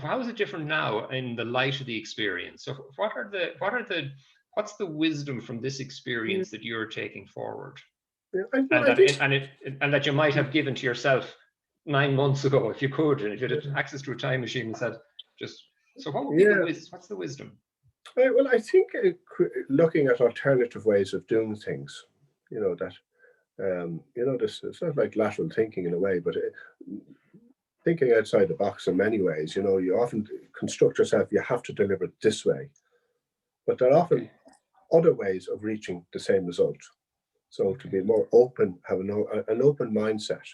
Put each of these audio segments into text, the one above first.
how is it different now in the light of the experience? So what's the wisdom from this Yeah, experience that you're taking forward, yeah, well, and I think and that you might have given to yourself 9 months ago if you could, and if you had access to a time machine and said, just so what would be yeah. what's the wisdom? Well, I think looking at alternative ways of doing things, that this it's not like lateral thinking in a way, but thinking outside the box in many ways. You often construct yourself. You have to deliver it this way, but there are often Okay. other ways of reaching the same result. So to Okay. be more open, have an open mindset,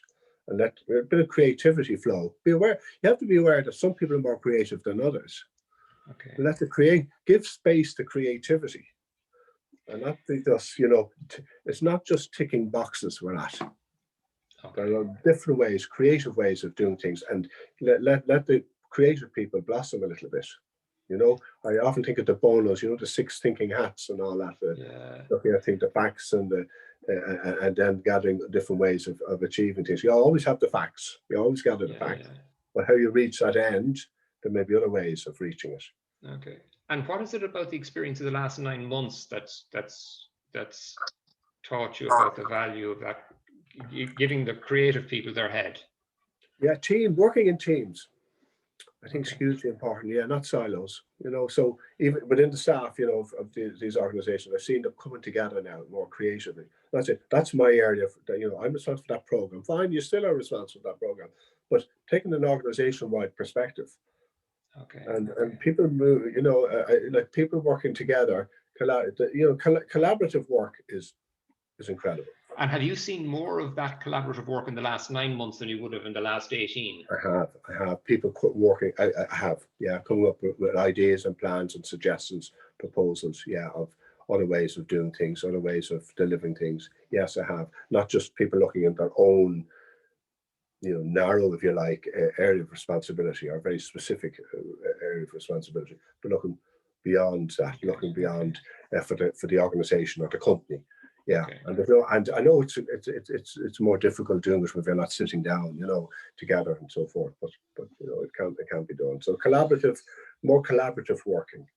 and let a bit of creativity flow. Be aware. You have to be aware that some people are more creative than others. Okay. Let the give space to creativity, and not be just it's not just ticking boxes we're at. Okay. There are different ways, creative ways of doing things, and let the creative people blossom a little bit. I often think of the bonos, the six thinking hats and all that. Yeah. Looking at the facts and then gathering different ways of achieving things. You always have the facts. You always gather the Yeah. facts, Yeah. but how you reach that end, there may be other ways of reaching it. Okay. And what is it about the experience of the last 9 months that's taught you about the value of that, giving the creative people their head? Yeah, working in teams. I think is Okay. hugely important. Yeah, not silos. So even within the staff, of these organisations, I've seen them coming together now more creatively. That's it. That's my area. I'm responsible for that program. Fine, you still are responsible for that program, but taking an organisation-wide perspective, Okay. and Okay. people move. Like people working together. Collaborative work is incredible. And have you seen more of that collaborative work in the last 9 months than you would have in the last 18? I have people working. I have, yeah, coming up with ideas and plans and suggestions, proposals, yeah, of other ways of doing things, other ways of delivering things. Yes, I have. Not just people looking at their own, narrow, if you like, area of responsibility, or very specific area of responsibility, but looking beyond that, Okay. looking Okay. beyond for the organisation or the company. Yeah, Okay. and I know it's more difficult doing it when you're not sitting down, together and so forth. But it can be done. So more collaborative working